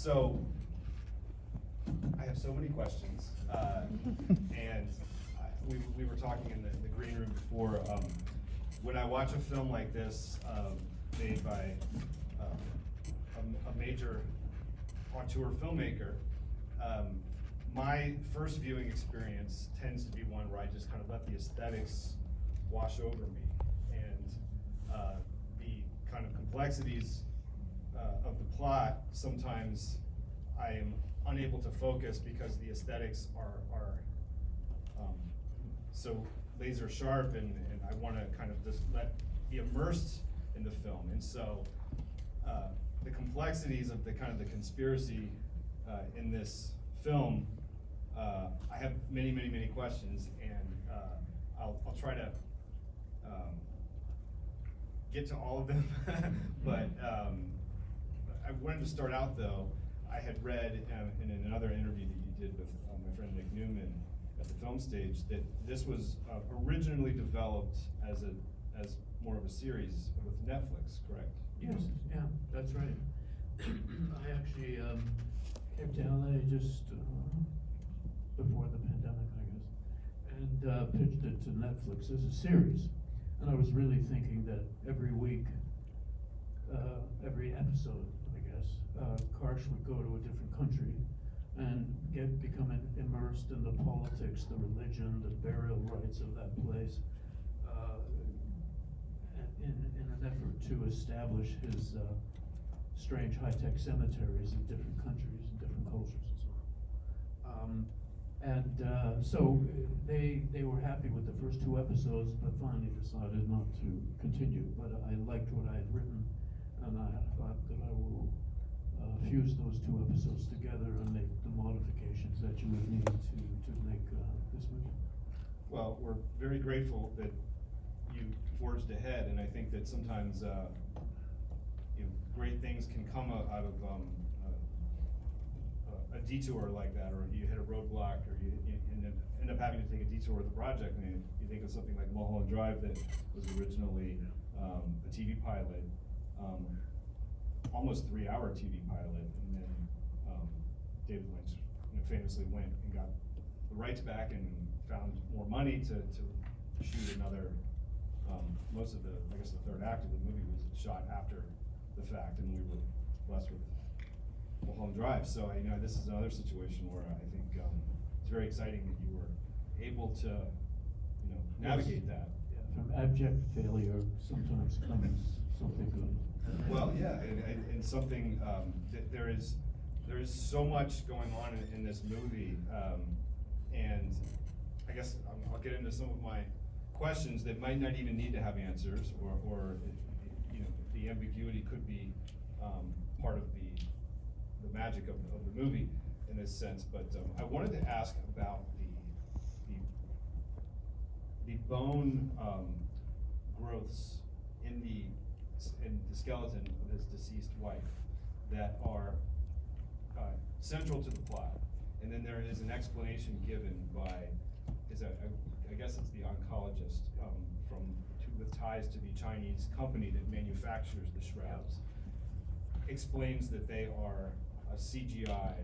So, I have so many questions, and we were talking in the green room before. When I watch a film like this, made by a major auteur filmmaker, my first viewing experience tends to be one where I just kind of let the aesthetics wash over me, and the kind of complexities of the plot, sometimes I am unable to focus because the aesthetics are so laser sharp, and I want to kind of just be immersed in the film. And so the complexities of the kind of the conspiracy in this film, I have many questions, and I'll try to get to all of them. But I wanted to start out though. I had read in another interview that you did with my friend Nick Newman at the film stage that this was originally developed as more of a series with Netflix, correct? Yes, yeah, that's right. I actually came to LA just before the pandemic, I guess, and pitched it to Netflix as a series. And I was really thinking that every week, every episode, I guess, Karsh would go to a different country and become immersed in the politics, the religion, the burial rites of that place, in an effort to establish his strange high-tech cemeteries in different countries and different cultures and so on. So they were happy with the first two episodes, but finally decided not to continue. But I liked what I had written, and I thought that I will fuse those two episodes together and make the modifications that you would need to make this movie. Well, we're very grateful that you forged ahead, and I think that sometimes great things can come out of a detour like that, or you hit a roadblock, or you end up having to take a detour with the project. I mean, you think of something like Mulholland Drive that was originally a TV pilot, almost 3-hour TV pilot, and then David Lynch famously went and got the rights back and found more money to shoot another. Most of I guess the third act of the movie was shot after the fact, and we were blessed with Mulholland Drive. So this is another situation where I think it's very exciting that you were able to navigate that. Yeah, from abject failure sometimes comes something good. Well, yeah, and something that there is so much going on in this movie, and I guess I'll get into some of my questions that might not even need to have answers, or the ambiguity could be part of the magic of the movie in this sense. But I wanted to ask about the bone growths in the skeleton of his deceased wife that are central to the plot, and then there is an explanation given by I guess it's the oncologist with ties to the Chinese company that manufactures the shrouds, explains that they are a CGI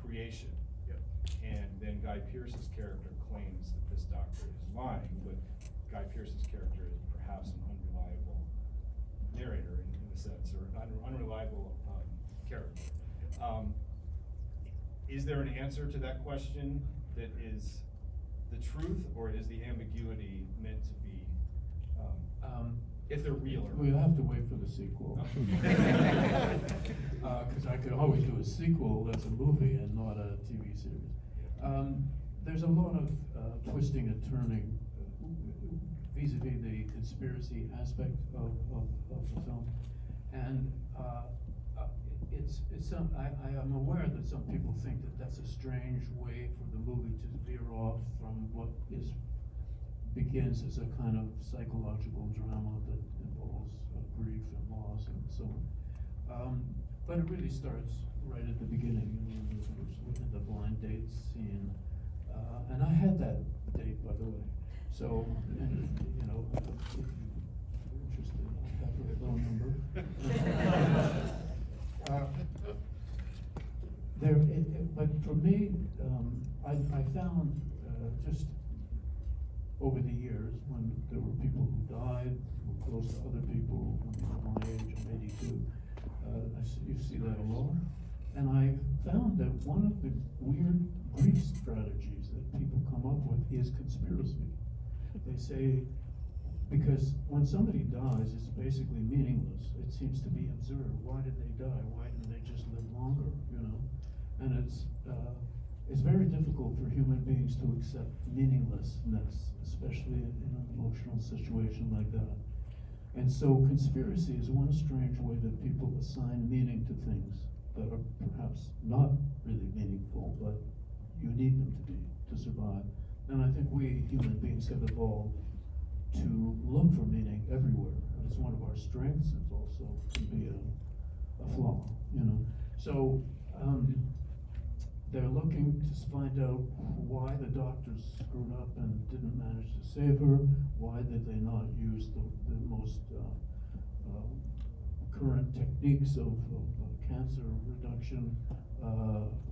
creation. Yep. And then Guy Pearce's character claims that this doctor is lying, but Guy Pearce's character is perhaps an unreliable narrator in a sense, or an unreliable character. Is there an answer to that question that is the truth, or is the ambiguity meant to be, if they're real or We'll have to wait for the sequel. Because I could always do a sequel that's a movie and not a TV series. There's a lot of twisting and turning vis-a-vis the conspiracy aspect of the film, and I am aware that some people think that that's a strange way for the movie to veer off from what begins as a kind of psychological drama that involves grief and loss and so on. But it really starts right at the beginning, within the blind date scene. And I had that date, by the way. So, and, if you're interested, I have her phone number. But for me, I found just over the years when there were people who died, who were close to other people, my age, I'm 82, you see that a lot. And I found that one of the weird grief strategies that people come up with is conspiracy. They say, because when somebody dies, it's basically meaningless. It seems to be absurd. Why did they die? Why didn't they just live longer, you know? And it's very difficult for human beings to accept meaninglessness, especially in an emotional situation like that. And so conspiracy is one strange way that people assign meaning to things that are perhaps not really meaningful, but you need them to be to survive. And I think we human beings have evolved to look for meaning everywhere. And it's one of our strengths. It also can be a flaw, you know. So they're looking to find out why the doctors screwed up and didn't manage to save her. Why did they not use the most current techniques of cancer reduction?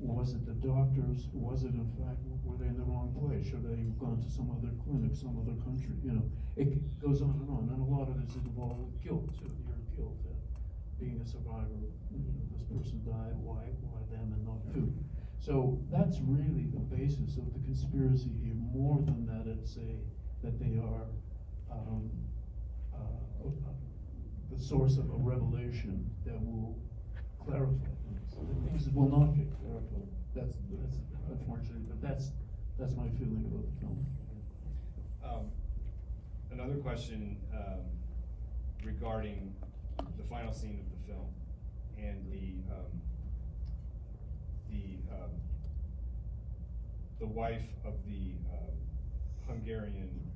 Was it the doctors? Was it, in fact, were they in the wrong place? Should they have gone to some other clinic, some other country? You know, it goes on. And a lot of this is involved with guilt, too. Your guilt at being a survivor. You know, this person died, why them and not you? So that's really the basis of the conspiracy here, more than that that they are the source of a revelation that will clarify things. Things will not get clarified. That's unfortunate, but that's my feeling about the film. Another question regarding the final scene of the film and the wife of the Hungarian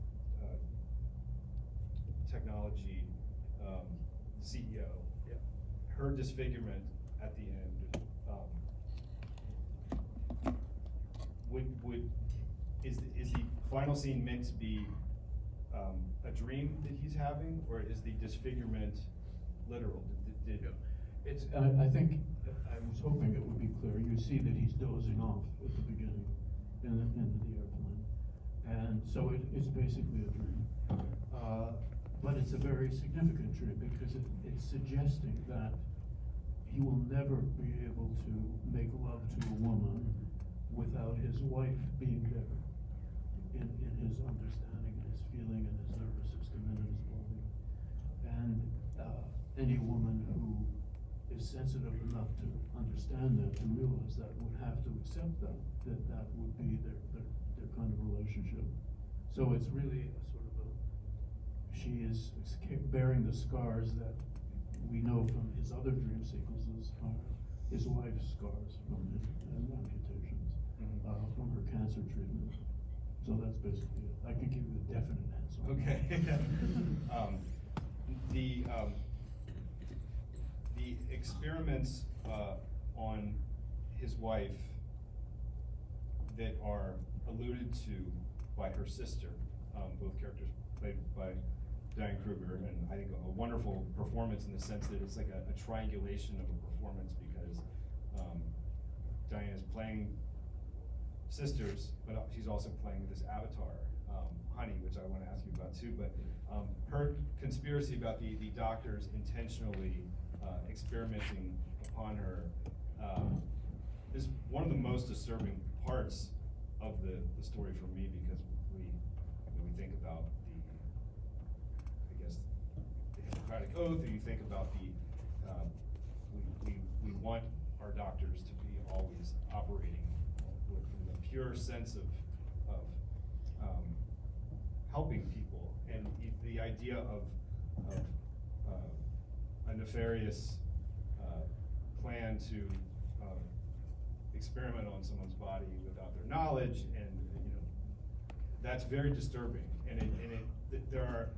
technology CEO. Yeah. Her disfigurement at the end. Is the final scene meant to be a dream that he's having, or is the disfigurement literal? I think I was hoping it would be clear. You see that he's dozing off at the beginning in the airplane, and so it's basically a dream. But it's a very significant dream because it's suggesting that he will never be able to make love to a woman without his wife being there in his understanding and his feeling and his nervous system and his body. And any woman who is sensitive enough to understand that, to realize that, would have to accept that would be their kind of relationship. So it's really a sort of she is bearing the scars that we know from his other dream sequences are his wife's scars from his amputations, from her cancer treatment. So that's basically it. I can give you a definite answer. Okay. The experiments on his wife that are alluded to by her sister, both characters played by Diane Kruger, and I think a wonderful performance in the sense that it's like a triangulation of a performance because Diane is playing sisters, but she's also playing this avatar, Honey, which I want to ask you about too. But her conspiracy about the doctors intentionally experimenting upon her is one of the most disturbing parts of the story for me because we think about the Hippocratic Oath, or you think about we want our doctors to be always operating with a pure sense of helping people, and the idea of a nefarious plan to experiment on someone's body without their knowledge, and that's very disturbing. And there are.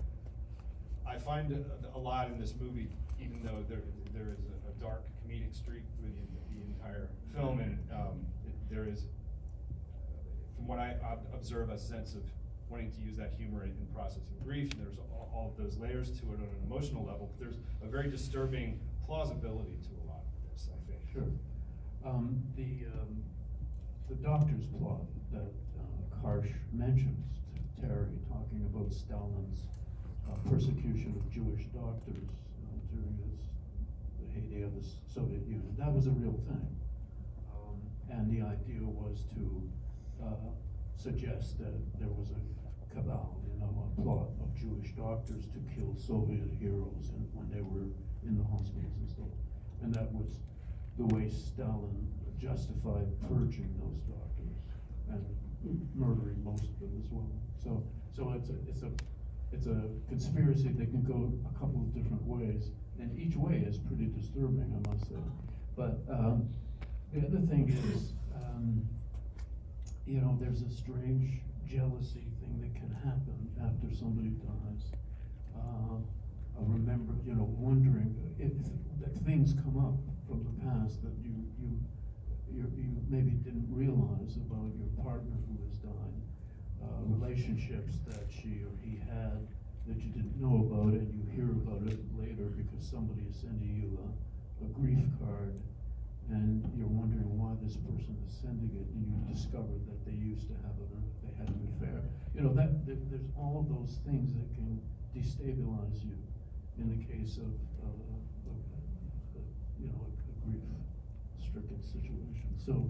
I find a lot in this movie, even though there is a dark comedic streak through the entire film, and there is, from what I observe, a sense of wanting to use that humor in processing grief, and there's all of those layers to it on an emotional level, but there's a very disturbing plausibility to a lot of this, I think. Sure. The doctor's plot that Karsh mentions, Terry, talking about Stalin's persecution of Jewish doctors during the heyday of the Soviet Union, that was a real thing. And the idea was to suggest that there was a cabal, a plot of Jewish doctors to kill Soviet heroes when they were in the hospitals and stuff. And that was the way Stalin justified purging those doctors and murdering most of them as well. So it's a conspiracy that can go a couple of different ways, and each way is pretty disturbing, I must say. But the other thing is, there's a strange jealousy thing that can happen after somebody dies. I remember, wondering if that things come up from the past that you maybe didn't realize about your partner who has died, relationships that she or he had that you didn't know about, and you hear about it later because somebody is sending you a grief card, and you're wondering why this person is sending it, and you discovered that they used to have they had an affair. There's all of those things that can destabilize you in the case of a grief-stricken situation. So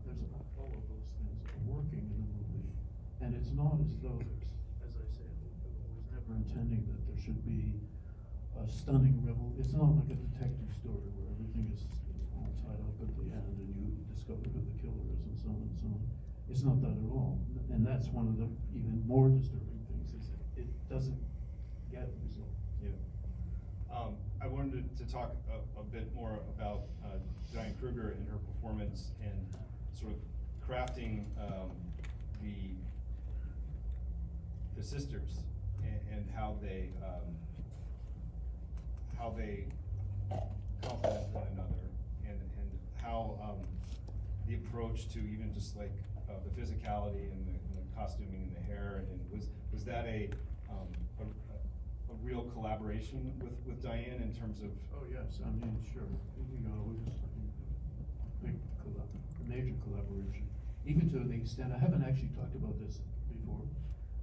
there's all of those things are working in the movie, and it's not as though as I said, I was never intending that there should be a stunning revel. It's not like a detective story where everything is all tied up at the end and you discover who the killer is and so on and so on. It's not that at all, and that's one of the even more disturbing things is it doesn't get resolved. Yeah. I wanted to talk a bit more about Diane Kruger and her performance and sort of crafting the sisters and how they complement one another and how the approach to even just like the physicality and the costuming and the hair, and was that a real collaboration with Diane in terms of? Oh yes, I mean sure. It was a major collaboration, even to the extent I haven't actually talked about this before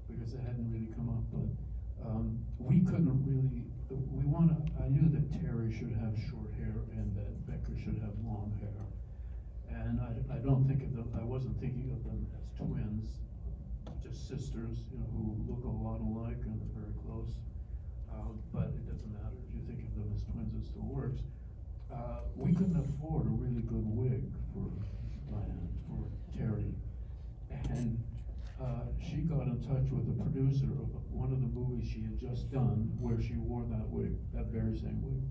because it hadn't really come up, but we couldn't really. I knew that Terry should have short hair and that Becker should have long hair, and I don't think of them. I wasn't thinking of them as twins, just sisters, who look a lot alike and are very close. But it doesn't matter if you think of them as twins; it still works. We couldn't afford a really good wig for Diane, for Terry, and she got in touch with the producer of one of the movies she had just done, where she wore that wig, that very same wig.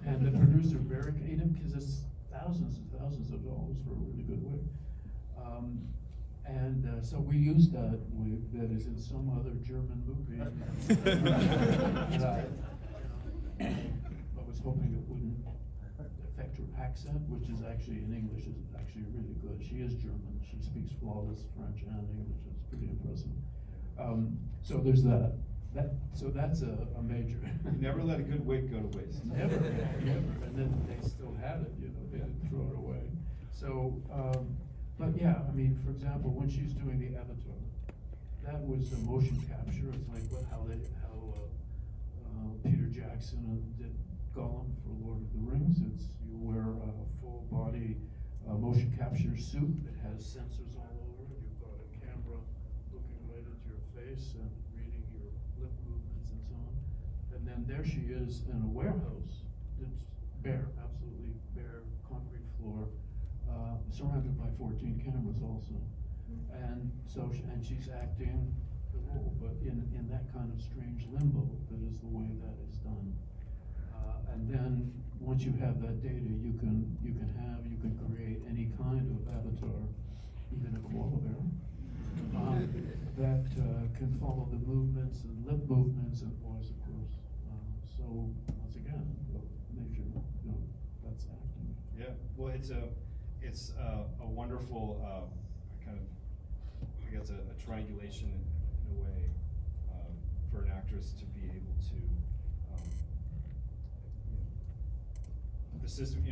And the producer barricaded him because it's thousands and thousands of dollars for a really good wig. So we used that wig that is in some other German movie. I was hoping it wouldn't affect her accent, which is actually in English is actually really good. She is German. She speaks flawless French and English. It's pretty impressive. So there's that. So that's a major. You never let a good wig go to waste. Never. And then they still had it, they didn't throw it away. So, but yeah, I mean, for example, when she's doing the Avatar, that was the motion capture. It's like how Peter Jackson did Gollum for Lord of the Rings. It's you wear a full body motion capture suit that has sensors all over it. You've got a camera looking right into your face and reading your lip movements and so on. And then there she is in a warehouse that's bare, absolutely bare concrete floor, surrounded by 14 cameras also. And so, and she's acting the role, but in that kind of strange limbo that is the way that is done. And then once you have that data, you can create any kind of avatar, even a koala bear, that can follow the movements and lip movements and voice, of course. So once again, major, that's acting. Yeah, well, it's a wonderful kind of, I guess, a triangulation in a way for an actress to be able to. The system,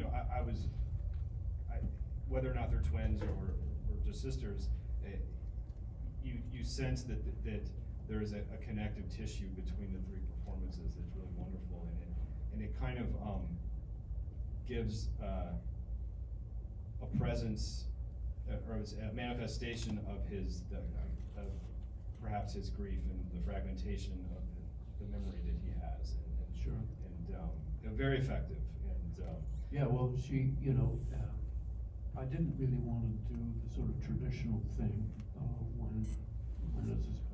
whether or not they're twins or just sisters, you sense that there is a connective tissue between the three performances that's really wonderful, and it kind of gives a presence or a manifestation of perhaps his grief and the fragmentation of the memory that he has, and Sure. And very effective. And Yeah, well, she, I didn't really want to do the sort of traditional thing when it's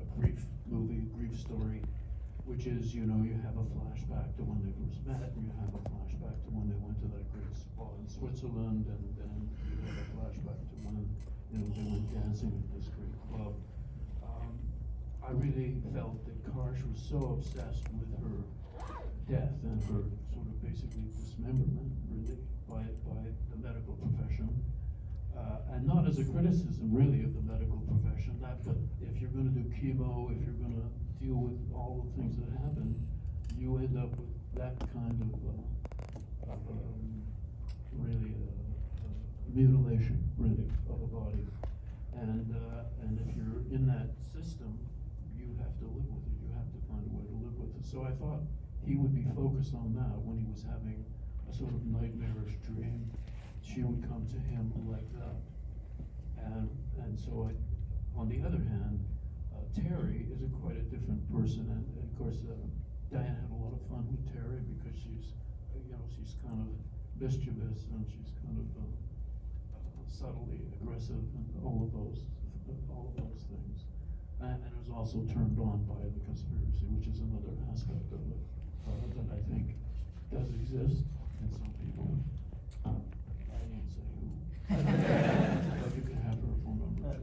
a grief movie, grief story, which is, you have a flashback to when they first met, and you have a flashback to when they went to that great spa in Switzerland, and then you have a flashback to when, they went dancing at this great club. I really felt that Karsh was so obsessed with her death and her sort of basically dismemberment, really, by the medical profession. And not as a criticism, really, of the medical profession, but if you're going to do chemo, if you're going to deal with all the things that happen, you end up with that kind of really mutilation, really, of a body. And if you're in that system, you have to live with it. You have to find a way to live with it. So I thought he would be focused on that when he was having a sort of nightmarish dream. She would come to him like that. And so on the other hand, Terry is quite a different person, and of course Diane had a lot of fun with Terry because she's kind of mischievous, and she's kind of subtly aggressive, and all of those things. And it was also turned on by the conspiracy, which is another aspect of it that I think does exist in some people. I won't say who. But you can have her phone number.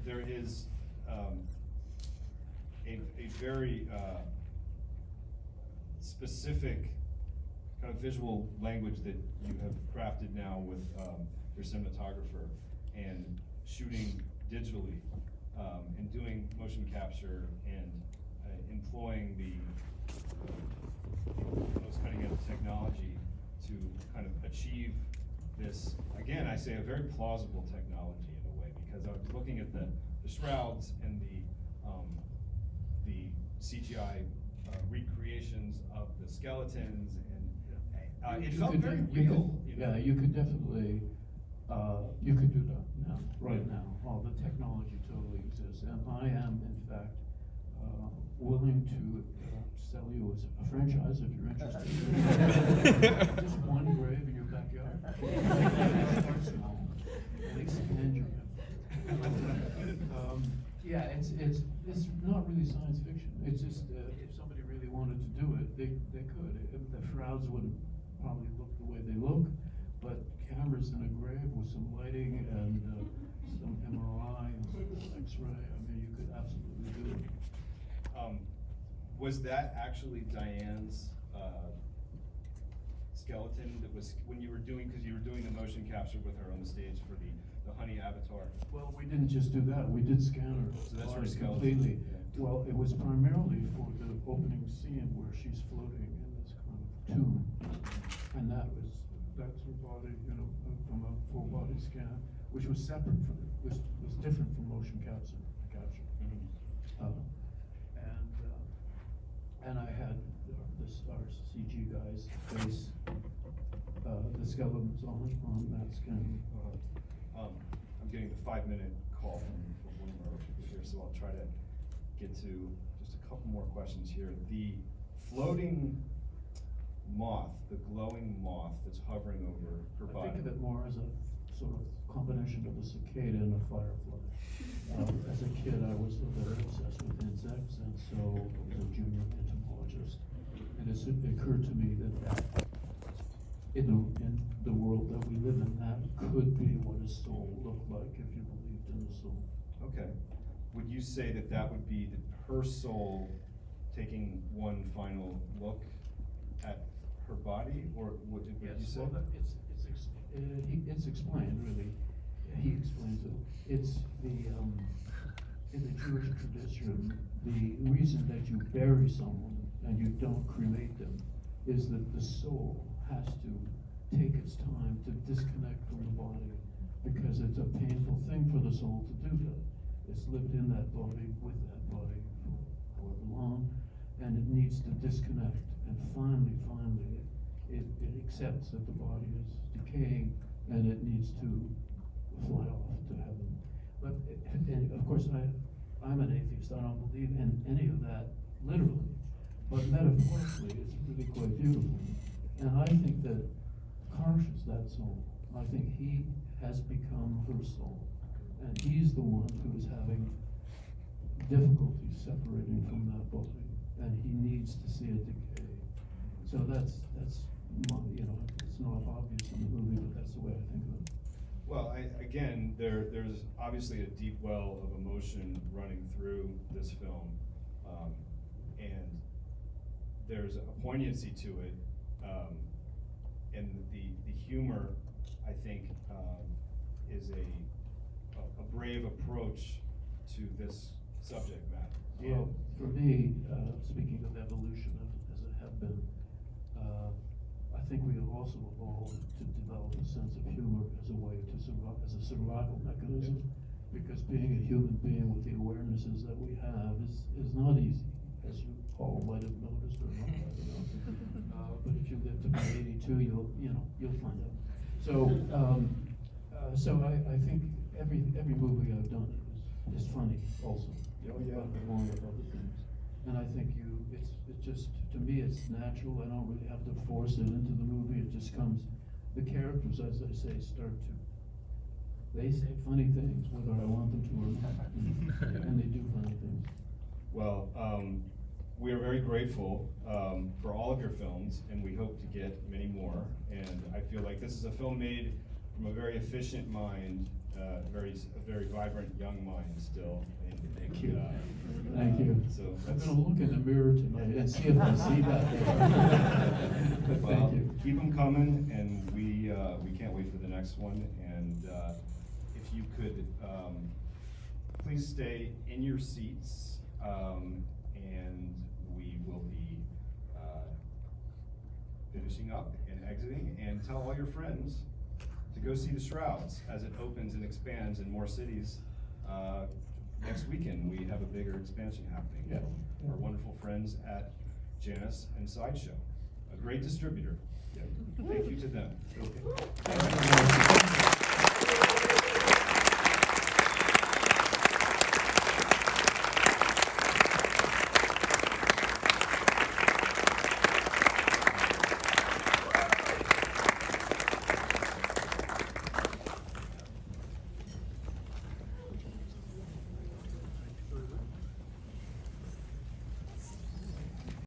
There is a very specific kind of visual language that you have crafted now with your cinematographer and shooting digitally and doing motion capture and employing the most cutting-edge technology to kind of achieve this, again, I say a very plausible technology in a way, because I was looking at the shrouds and the CGI recreations of the skeletons, and it felt very real. Yeah, you could definitely, you could do that now, right now. All the technology totally exists, and I am, in fact, willing to sell you as a franchise if you're interested. Just one grave in your backyard. Start small and expand your yeah, it's not really science fiction. It's just if somebody really wanted to do it, they could. The shrouds wouldn't probably look the way they look, but cameras in a grave with some lighting and some MRI and some X-ray. I mean, you could absolutely do it. Was that actually Diane's skeleton that was, when you were doing, because you were doing the motion capture with her on the stage for the Honey Avatar? Well, we didn't just do that, we did scan her. So that's her body skeleton. completely. Yeah. Well, it was primarily for the opening scene where she's floating in this kind of tomb. And that's her body, from a full body scan, which was separate from, was different from motion capture. Mm-hmm. And I had our CG guy's face, the skeletons on that scan. I'm getting the 5-minute call from one of our people here, so I'll try to get to just a couple more questions here. The floating moth, the glowing moth that's hovering over her body. I think of it more as a sort of combination of a cicada and a firefly. As a kid, I was very obsessed with insects, and so I was a junior entomologist. And it occurred to me that in the world that we live in, that could be what a soul looked like if you believed in the soul. Okay. Would you say that would be her soul taking one final look at her body, or would you say? Well, it's explained, really. He explains it. It's in the Jewish tradition, the reason that you bury someone and you don't cremate them is that the soul has to its time to disconnect from the body, because it's a painful thing for the soul to do that. It's lived in that body, with that body for however long, and it needs to disconnect. And finally, it accepts that the body is decaying and it needs to fly off to heaven. But, and of course, I'm an atheist. I don't believe in any of that literally, but metaphorically, it's really quite beautiful. And I think that Karsh is that soul. I think he has become her soul, and he's the one who is having difficulty separating from that body, and he needs to see it decay. So that's it's not obvious in the movie, but that's the way I think of it. Well, again, there's obviously a deep well of emotion running through this film, and there's a poignancy to it, and the humor, I think, is a brave approach to this subject matter. Well, for me, speaking of evolution, as I have been, I think we have also evolved to develop a sense of humor as a way to survive, as a survival mechanism, because being a human being with the awarenesses that we have is not easy, as you all might have noticed or not, I don't know. But if you live to be 82, you'll find out. So I think every movie I've done is funny also. Oh, yeah. Along with other things. And I think it's just, to me, it's natural. I don't really have to force it into the movie. It just comes. The characters, as I say, they say funny things, whether I want them to or not. And they do funny things. Well, we are very grateful for all of your films, and we hope to get many more. And I feel like this is a film made from a very efficient mind, a very vibrant young mind still. And, Thank you. Thank you. So I'm that's, going to look in the mirror tonight and see if I see that. But well, thank you. keep them coming, and we can't wait for the next one. And if you could please stay in your seats, and we will be finishing up and exiting. And tell all your friends to go see the Shrouds as it opens and expands in more cities. Next weekend, we have a bigger expansion happening. Yeah. Our wonderful friends at Janus and Sideshow, a great distributor. Thank you to them. Okay.